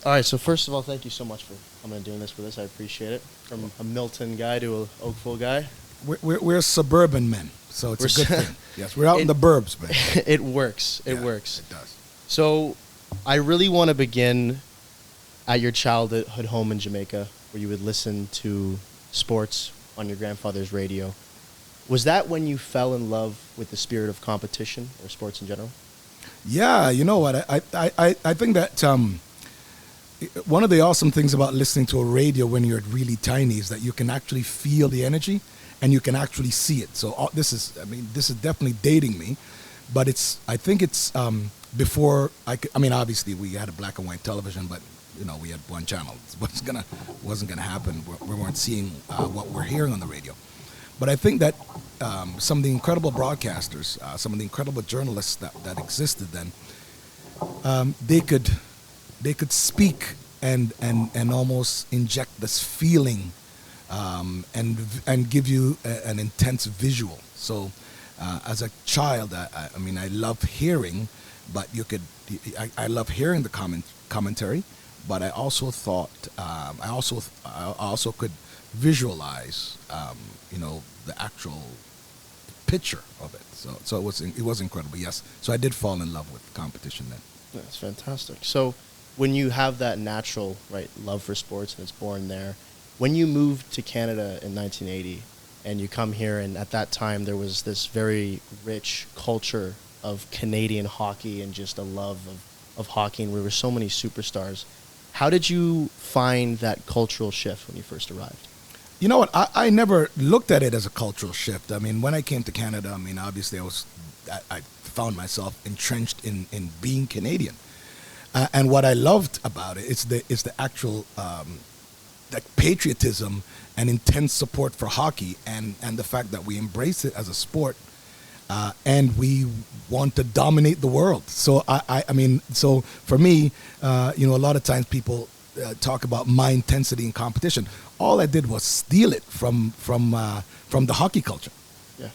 All right, so first of all, thank you so much for coming and doing this with us. I appreciate it. From a Milton guy to a Oakville guy. We're suburban men, so it's We're a good thing. Yes, we're out in the burbs, man. It works. It works. It does. So I really want to begin at your childhood home in Jamaica, where you would listen to sports on your grandfather's radio. Was that when you fell in love with the spirit of competition or sports in general? Yeah, you know what? I think that one of the awesome things about listening to a radio when you're really tiny is that you can actually feel the energy and you can actually see it. So this is definitely dating me, but I think it's before obviously we had a black and white television, but we had one channel. It wasn't gonna happen. We weren't seeing what we're hearing on the radio. But I think that some of the incredible broadcasters, some of the incredible journalists that existed then, they could speak and almost inject this feeling and give you an intense visual. So as a child, I love hearing, but I love hearing the commentary, but I also thought I also could visualize the actual picture of it. So it was incredible. Yes. So I did fall in love with competition then. That's fantastic. So when you have that natural love for sports and it's born there, when you moved to Canada in 1980 and you come here, and at that time there was this very rich culture of Canadian hockey and just a love of hockey, and there were so many superstars. How did you find that cultural shift when you first arrived? You know what? I never looked at it as a cultural shift. I mean, when I came to Canada, obviously I found myself entrenched in being Canadian. And what I loved about it is the actual patriotism and intense support for hockey, and the fact that we embrace it as a sport, and we want to dominate the world. So so for me, a lot of times people talk about my intensity in competition. All I did was steal it from the hockey culture. Yeah,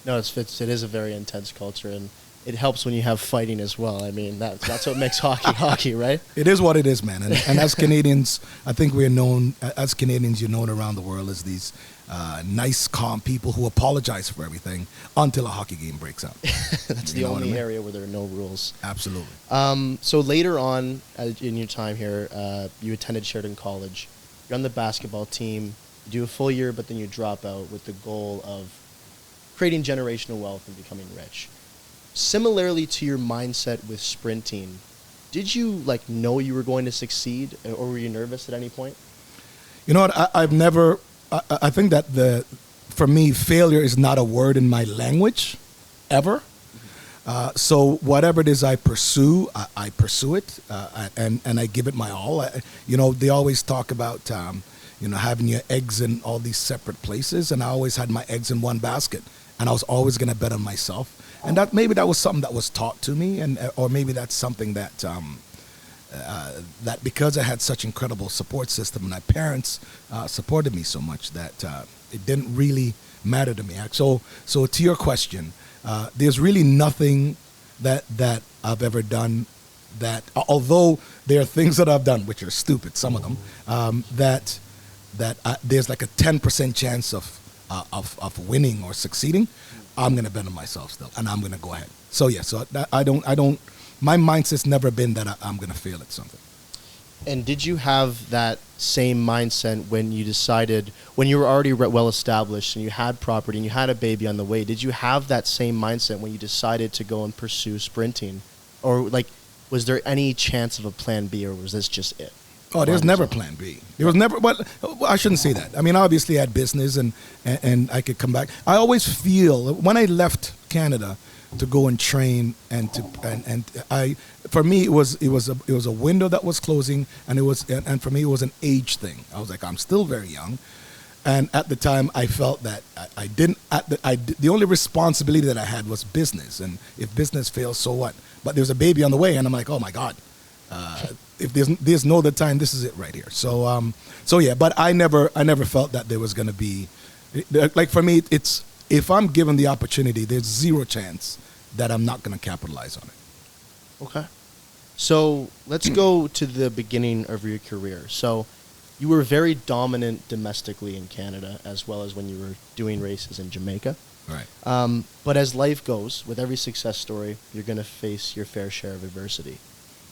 no, it is a very intense culture, and it helps when you have fighting as well. I mean, that's what makes hockey hockey, right? It is what it is, man. And as Canadians, I think you're known around the world as these nice, calm people who apologize for everything until a hockey game breaks out. That's the only area where there are no rules. Absolutely. So later on in your time here, you attended Sheridan College. You're on the basketball team. You do a full year, but then you drop out with the goal of creating generational wealth and becoming rich. Similarly to your mindset with sprinting, did you know you were going to succeed, or were you nervous at any point? You know what? I've never. I think that for me, failure is not a word in my language, ever. So whatever it is I pursue, I pursue it, and I give it my all. They always talk about having your eggs in all these separate places, and I always had my eggs in one basket, and I was always going to bet on myself. And that was something that was taught to me, or maybe that's something that that because I had such incredible support system, and my parents supported me so much that it didn't really matter to me. So to your question, there's really nothing that I've ever done that, although there are things that I've done which are stupid, some of them, that there's like a 10% chance of winning or succeeding. I'm gonna bet on myself still, and I'm gonna go ahead. So yeah, I don't. My mindset's never been that I'm gonna fail at something. And did you have that same mindset when you were already well established and you had property and you had a baby on the way? Did you have that same mindset when you decided to go and pursue sprinting, or was there any chance of a plan B, or was this just it? Oh, there's never plan B. There was never. Well, I shouldn't say that. Obviously, I had business, and I could come back. I always feel when I left Canada to go and train, for me it was a window that was closing, and for me it was an age thing. I was like, I'm still very young, and at the time I felt that the only responsibility that I had was business, and if business fails, so what? But there's a baby on the way, and I'm like, oh my God. If there's no other time, this is it right here. So yeah, but I never felt that there was going to be, for me, it's, if I'm given the opportunity, there's zero chance that I'm not going to capitalize on it. Okay. So let's go to the beginning of your career. So you were very dominant domestically in Canada, as well as when you were doing races in Jamaica. Right. But as life goes, with every success story, you're going to face your fair share of adversity.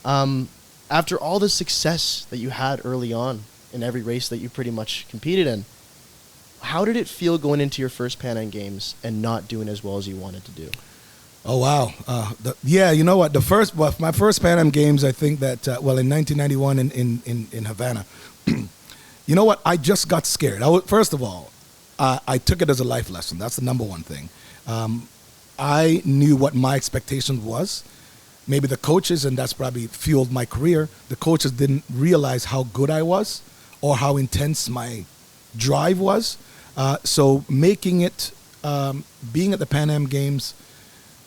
After all the success that you had early on in every race that you pretty much competed in, how did it feel going into your first Pan Am Games and not doing as well as you wanted to do? Oh wow! You know what? My first Pan Am Games, I think that in 1991 in Havana. You know what? I just got scared. First of all, I took it as a life lesson. That's the number one thing. I knew what my expectation was. Maybe the coaches, and that's probably fueled my career. The coaches didn't realize how good I was or how intense my drive was. So making it, being at the Pan Am Games,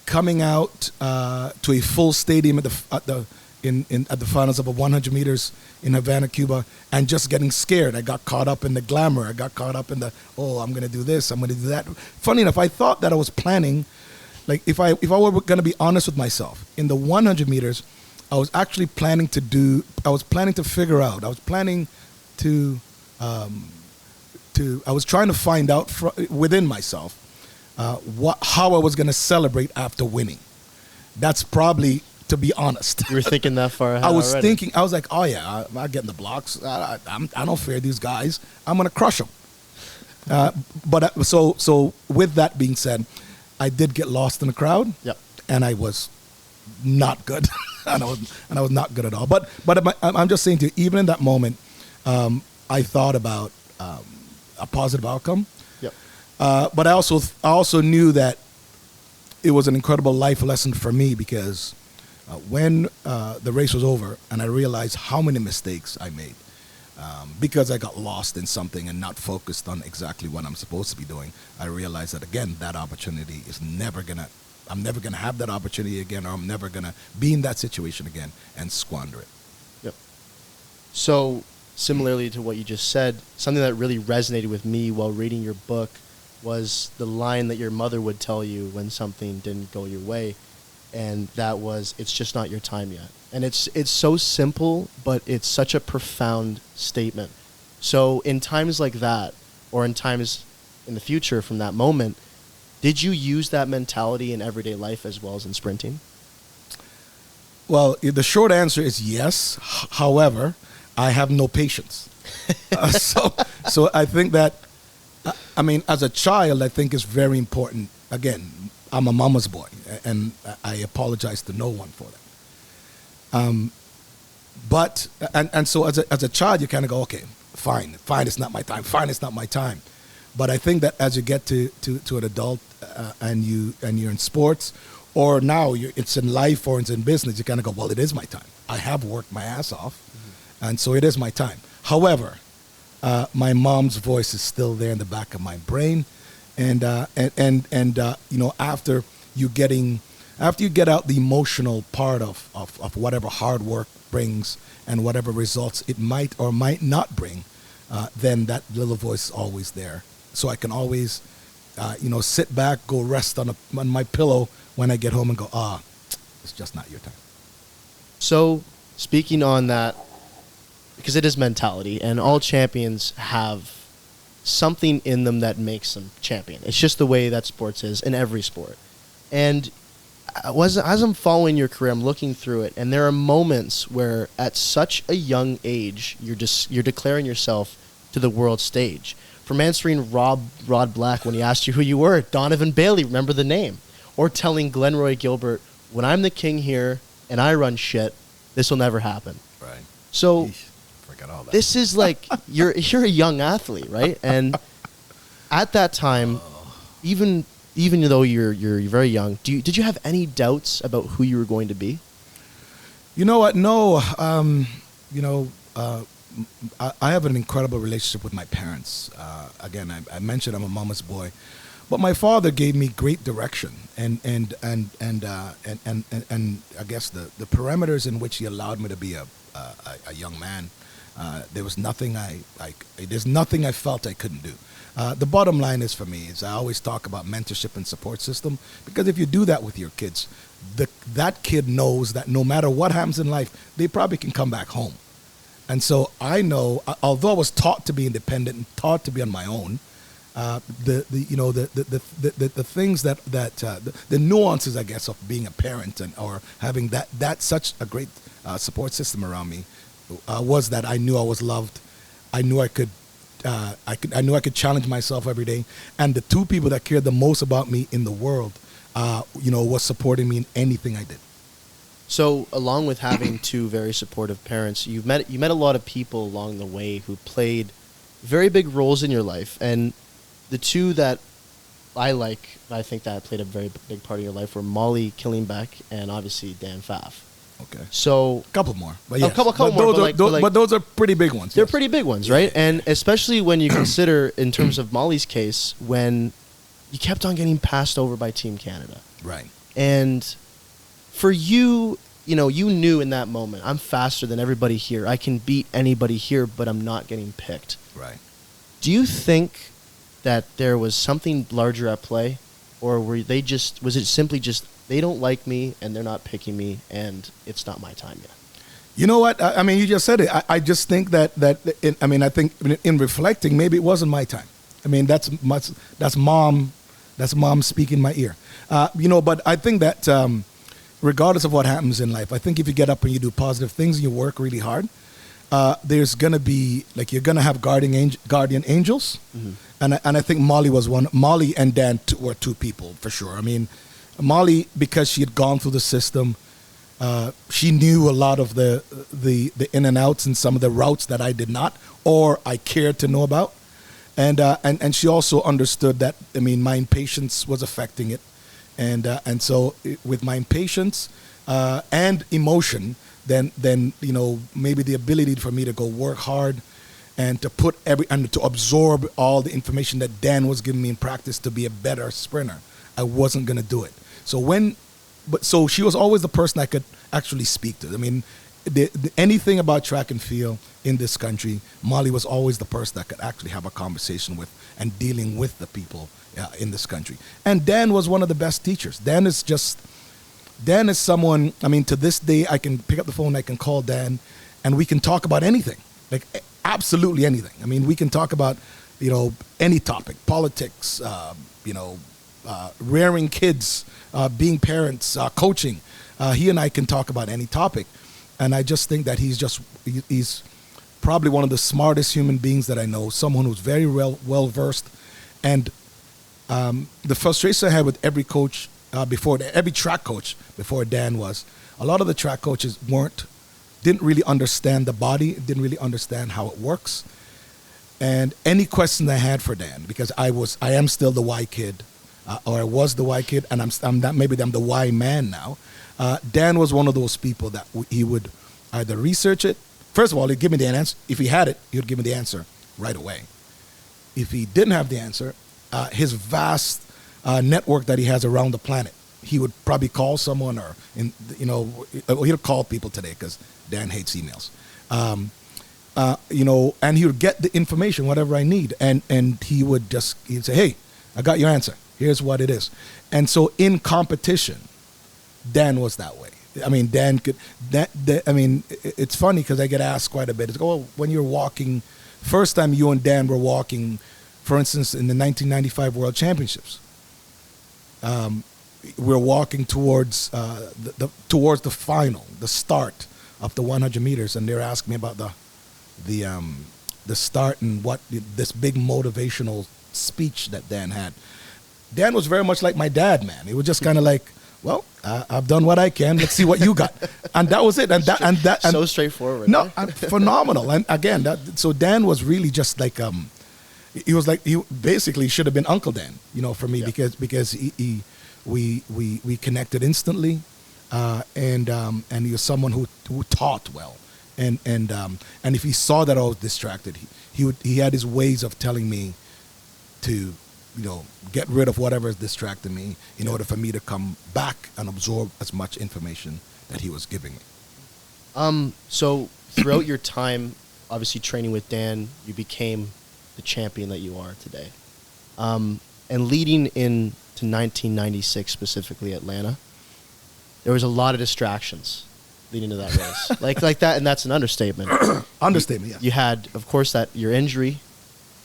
coming out to a full stadium at the finals of a 100 meters in Havana, Cuba, and just getting scared. I got caught up in the glamour. I got caught up in I'm going to do this, I'm going to do that. Funny enough, I thought that I was planning, like if I were going to be honest with myself, in the 100 meters, I was actually planning to figure out, I was trying to find out within myself how I was going to celebrate after winning. That's probably, to be honest. You were thinking that far ahead I was already. thinking, I was like, oh yeah, I get in the blocks. I don't fear these guys. I'm going to crush them. So with that being said, I did get lost in the crowd. Yep. And I was not good. and I was not good at all. But I'm just saying to you, even in that moment, I thought about a positive outcome. Yep. But I also knew that it was an incredible life lesson for me, because when the race was over and I realized how many mistakes I made, because I got lost in something and not focused on exactly what I'm supposed to be doing, I realized that, again, that opportunity is I'm never gonna have that opportunity again, or I'm never gonna be in that situation again and squander it. Yep. So similarly to what you just said, something that really resonated with me while reading your book was the line that your mother would tell you when something didn't go your way, and that was, "It's just not your time yet." And it's so simple, but it's such a profound statement. So in times like that, or in times in the future from that moment, did you use that mentality in everyday life as well as in sprinting? Well, the short answer is yes. However, I have no patience. So I think that, as a child, I think it's very important. Again, I'm a mama's boy, and I apologize to no one for that. But so as a child, you kind of go, okay, fine, it's not my time. Fine, it's not my time. But I think that as you get to an adult, and you're in sports, or now it's in life or it's in business, you kind of go, well, it is my time. I have worked my ass off, and so it is my time. However, my mom's voice is still there in the back of my brain, and after you get out the emotional part of whatever hard work brings and whatever results it might or might not bring, then that little voice is always there. So I can always, sit back, go rest on my pillow when I get home and go, it's just not your time. So speaking on that, because it is mentality, and all champions have something in them that makes them champion. It's just the way that sports is in every sport. And as I'm following your career, I'm looking through it, and there are moments where at such a young age, you're declaring yourself to the world stage. From answering Rod Black when he asked you who you were, Donovan Bailey, remember the name, or telling Glenroy Gilbert, "When I'm the king here and I run shit, this will never happen." Right. So forget all that. this is like you're a young athlete, right? And at that time, even though you're very young, did you have any doubts about who you were going to be? You know what? No. I have an incredible relationship with my parents. Again, I mentioned I'm a mama's boy, but my father gave me great direction, and I guess the parameters in which he allowed me to be a young man There was nothing there's nothing I felt I couldn't do. The bottom line is for me is I always talk about mentorship and support system, because if you do that with your kids, that kid knows that no matter what happens in life, they probably can come back home. And so I know, although I was taught to be independent and taught to be on my own, the things the nuances, I guess, of being a parent or having that such a great support system around me was that I knew I was loved. I knew I could challenge myself every day, and the two people that cared the most about me in the world, was supporting me in anything I did. So, along with having two very supportive parents, you met a lot of people along the way who played very big roles in your life, and the two that I think that played a very big part of your life were Molly Killingbeck and obviously Dan Pfaff. Okay. So a couple more, but yes. A couple more, but those are pretty big ones. They're pretty big ones, right? And especially when you consider, in terms of Molly's case, when you kept on getting passed over by Team Canada, right? And for you, you knew in that moment, I'm faster than everybody here. I can beat anybody here, but I'm not getting picked. Right. Do you think that there was something larger at play, or was it simply just they don't like me and they're not picking me and it's not my time yet? You know what? I mean, you just said it. I just think I think in reflecting, maybe it wasn't my time. I mean, that's mom speaking in my ear. But I think that regardless of what happens in life, I think if you get up and you do positive things and you work really hard, there's going to be, you're going to have guardian angels. Mm-hmm. And I think Molly was one. Molly and Dan were two people for sure. I mean, Molly, because she had gone through the system, she knew a lot of the in and outs and some of the routes that I did not, or I cared to know about. And she also understood that, my impatience was affecting it. And so with my impatience and emotion, then maybe the ability for me to go work hard and to to absorb all the information that Dan was giving me in practice to be a better sprinter, I wasn't going to do it. So she was always the person I could actually speak to. I mean, anything about track and field in this country, Molly was always the person that could actually have a conversation with and dealing with the people in this country. And Dan was one of the best teachers. Dan is someone, to this day, I can pick up the phone, I can call Dan, and we can talk about anything, absolutely anything. We can talk about, any topic, politics, rearing kids, being parents, coaching. He and I can talk about any topic. And I just think that he's probably one of the smartest human beings that I know, someone who's very well-versed. And the frustration I had with every coach every track coach before Dan was, a lot of the track coaches didn't really understand the body, didn't really understand how it works. And any question I had for Dan, because I am still the Y kid, or I was the Y kid, and maybe I'm the Y man now. Dan was one of those people that he would either research it. First of all, he'd give me the answer. If he had it, he would give me the answer right away. If he didn't have the answer, his vast network that he has around the planet, he would probably call someone, or he'll call people today because Dan hates emails. And he would get the information, whatever I need, and he'd say, "Hey, I got your answer. Here's what it is." And so in competition, Dan was that way. Dan could it's funny because I get asked quite a bit. It's when you're walking, first time you and Dan were walking, for instance, in the 1995 World Championships. We're walking towards the final, the start of the 100 meters, and they're asking me about the start and what this big motivational speech that Dan had. Dan was very much like my dad, man. He was just kind of like, "Well, I've done what I can. Let's see what you got," and that was it. And so straightforward. No, phenomenal. And again, so Dan was really just like he basically should have been Uncle Dan, for me, because we connected instantly, and he was someone who taught well, and if he saw that I was distracted, he had his ways of telling me to get rid of whatever is distracting me in order for me to come back and absorb as much information that he was giving me. So throughout your time obviously training with Dan, you became the champion that you are today. And leading into 1996, specifically Atlanta, there was a lot of distractions leading to that race. like that, and that's an understatement. Understatement, yeah. You had, of course, your injury.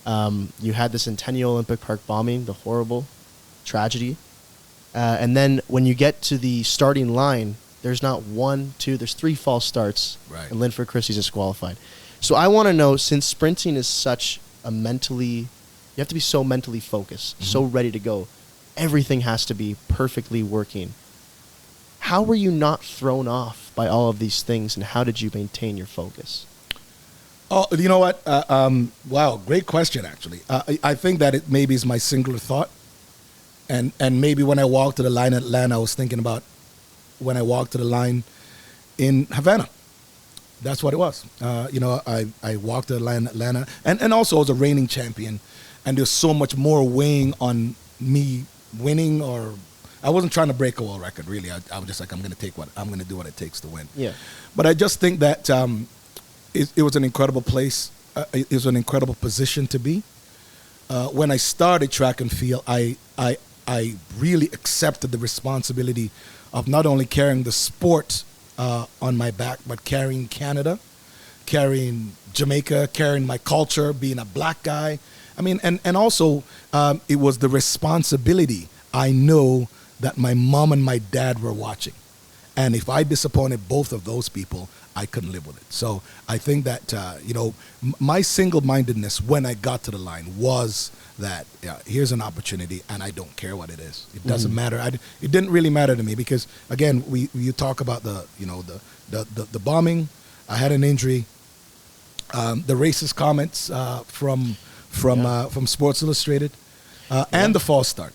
You had the Centennial Olympic Park bombing, the horrible tragedy. And then when you get to the starting line, there's not one, two, there's 3 false starts. Right. And Linford Christie's disqualified. So I want to know, since sprinting is such a you have to be so mentally focused, so ready to go. Everything has to be perfectly working. How were you not thrown off by all of these things, and how did you maintain your focus? Oh, you know what? Wow, great question, actually. I think that it maybe is my singular thought. And maybe when I walked to the line in Atlanta, I was thinking about when I walked to the line in Havana. That's what it was. I walked to the line in Atlanta. And also I was a reigning champion. And there's so much more weighing on me winning, or I wasn't trying to break a world record, really. I was just like, I'm going to do what it takes to win. Yeah. But I just think that it was an incredible place. It was an incredible position to be. When I started track and field, I really accepted the responsibility of not only carrying the sport on my back, but carrying Canada, carrying Jamaica, carrying my culture, being a black guy. I mean, and also it was the responsibility. I know that my mom and my dad were watching. And if I disappointed both of those people, I couldn't live with it. So I think that, my single-mindedness when I got to the line was that here's an opportunity, and I don't care what it is. It doesn't matter. It didn't really matter to me because, again, you talk about the bombing. I had an injury. The racist comments from Sports Illustrated, and the false start.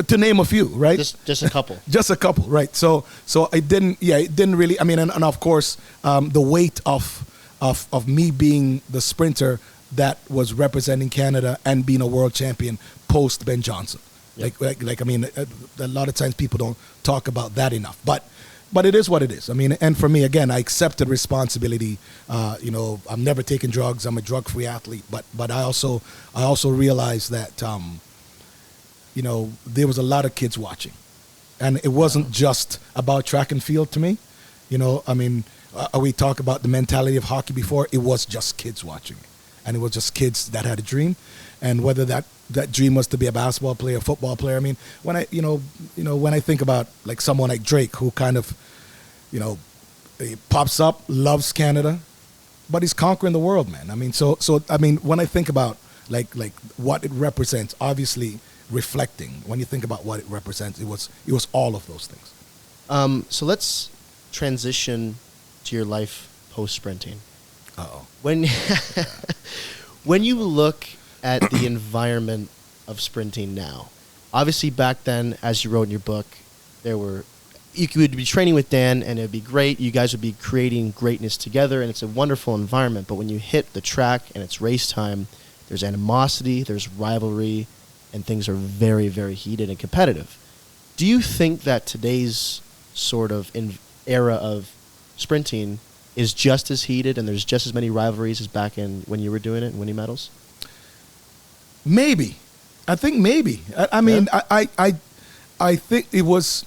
To name a few, right? Just a couple. Just a couple, right? So it didn't really. I mean, and of course, the weight of me being the sprinter that was representing Canada and being a world champion post Ben Johnson. Yep. Like I mean, a lot of times people don't talk about that enough, but it is what it is. I mean, and for me, again, I accepted responsibility. I'm never taking drugs. I'm a drug-free athlete, but I also realized that. There was a lot of kids watching. And it wasn't just about track and field to me. We talk about the mentality of hockey before. It was just kids watching. And it was just kids that had a dream. And whether that dream was to be a basketball player, football player. I mean, when I think about like someone like Drake, who kind of, he pops up, loves Canada, but he's conquering the world, man. I mean, so when I think about like what it represents, obviously, reflecting when you think about what it represents, it was all of those things. So let's transition to your life post sprinting. Uh-oh. When you look at the environment of sprinting now, obviously back then, as you wrote in your book, you would be training with Dan and it'd be great. You guys would be creating greatness together and it's a wonderful environment. But when you hit the track and it's race time, there's animosity, there's rivalry, and things are very, very heated and competitive. Do you think that today's sort of era of sprinting is just as heated and there's just as many rivalries as back in when you were doing it and winning medals? Maybe. I think maybe. I mean, I think it was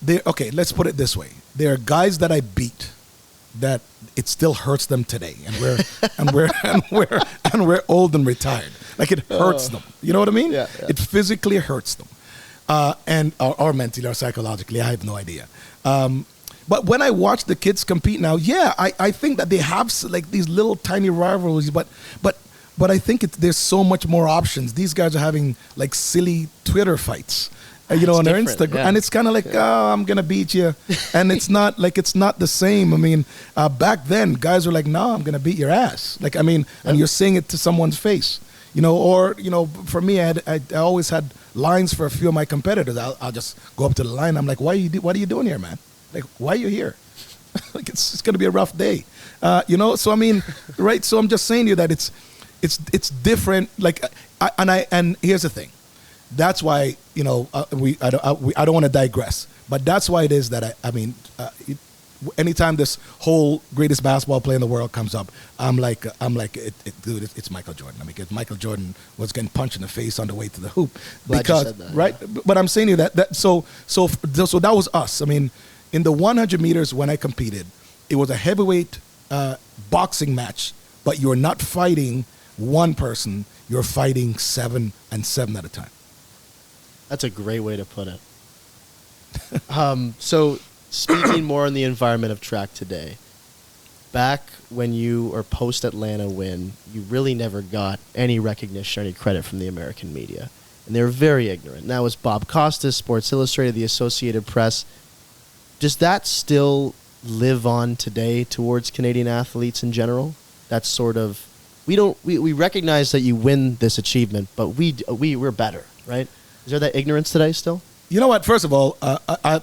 there. Okay, let's put it this way. There are guys that I beat that it still hurts them today, and we're old and retired. Like it hurts them. You know what I mean? Yeah. It physically hurts them, or mentally or psychologically. I have no idea. But when I watch the kids compete now, I think that they have like these little tiny rivalries, but I think there's so much more options. These guys are having like silly Twitter fights. On their Instagram, and it's kind of like, oh, I'm gonna beat you, and it's not the same. I mean, back then, guys were like, no, I'm gonna beat your ass. Like, I mean, and you're saying it to someone's face, or for me, I always had lines for a few of my competitors. I'll just go up to the line. I'm like, what are you doing here, man? Like, why are you here? Like, it's gonna be a rough day, So I mean, right? So I'm just saying to you that it's different. Like, and here's the thing. That's why, I don't want to digress, but that's why it is that anytime this whole greatest basketball player in the world comes up, I'm like, dude, it's Michael Jordan. I mean, because Michael Jordan was getting punched in the face on the way to the hoop. Glad Because you said that, right, but I'm saying to you so that was us. I mean, in the 100 meters when I competed, it was a heavyweight boxing match, but you're not fighting one person. You're fighting 7 and 7 at a time. That's a great way to put it. So, speaking more on the environment of track today, back when you or post Atlanta win, you really never got any recognition or any credit from the American media, and they were very ignorant. And that was Bob Costas, Sports Illustrated, the Associated Press. Does that still live on today towards Canadian athletes in general? That's sort of we recognize that you win this achievement, but we're better, right? Is there that ignorance today still? You know what? First of all,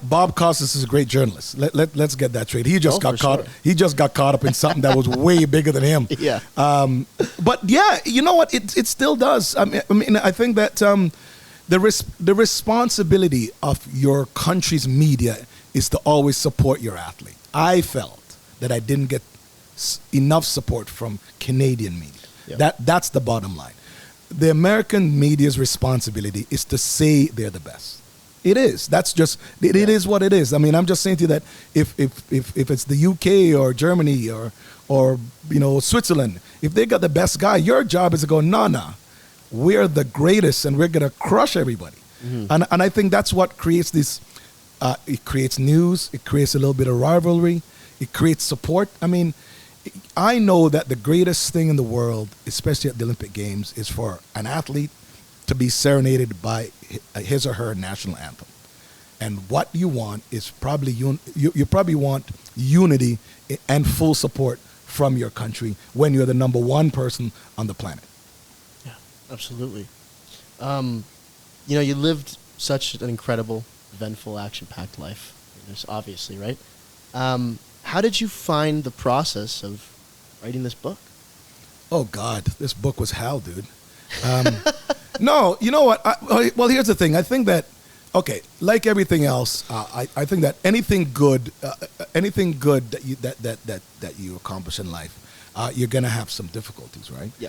Bob Costas is a great journalist. Let's get that straight. He just got caught. Sure. He just got caught up in something that was way bigger than him. Yeah. But yeah, you know what? It still does. I mean, I think that the responsibility of your country's media is to always support your athlete. I felt that I didn't get enough support from Canadian media. Yeah. That's the bottom line. The American media's responsibility is to say they're the best. It is. That's just it is what it is. I mean, I'm just saying to you that if it's the UK or Germany or Switzerland, if they got the best guy, your job is to go, nah, we're the greatest and we're gonna crush everybody. Mm-hmm. And I think that's what creates this. It creates news. It creates a little bit of rivalry. It creates support. I mean, I know that the greatest thing in the world, especially at the Olympic Games, is for an athlete to be serenaded by his or her national anthem. And what you want is probably you probably want unity and full support from your country when you're the number one person on the planet. Yeah, absolutely. You lived such an incredible, eventful, action-packed life. There's obviously, right? How did you find the process of writing this book? Oh, God, this book was hell, dude. No, you know what? Well, here's the thing. I think that, like everything else, I think that anything good that you accomplish in life, you're gonna have some difficulties, right? Yeah.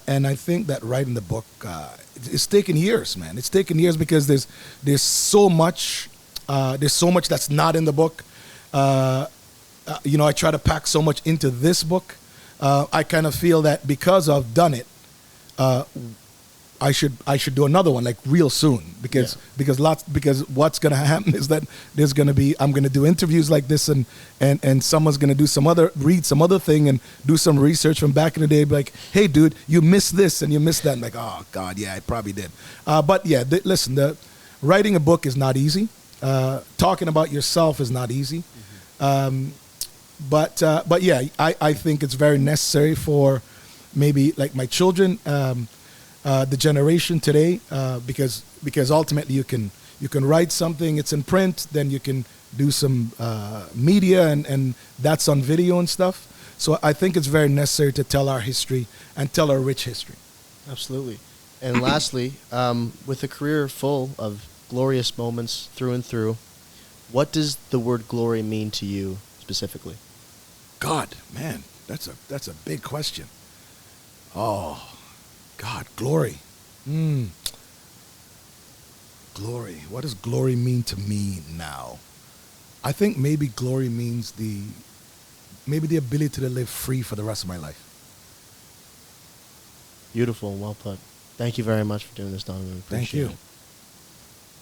And I think that writing the book, it's taken years, man. It's taken years because there's so much that's not in the book. I try to pack so much into this book. I kind of feel that because I've done it, I should do another one like real soon because what's gonna happen is that I'm gonna do interviews like this and someone's gonna read some other thing and do some research from back in the day, be like, hey dude, you missed this and you missed that. I'm like, oh God, yeah, I probably did. But yeah, listen, writing a book is not easy. Talking about yourself is not easy. Mm-hmm. But yeah, I think it's very necessary for maybe like my children, the generation today, because ultimately you can write something, it's in print, then you can do some media and that's on video and stuff. So I think it's very necessary to tell our history and tell our rich history. Absolutely. And lastly, with a career full of glorious moments through and through, what does the word glory mean to you specifically? God, man, that's a big question. Oh, God, glory. Glory. What does glory mean to me now? I think maybe glory means the ability to live free for the rest of my life. Beautiful and well put. Thank you very much for doing this, Donovan. Thank you. It.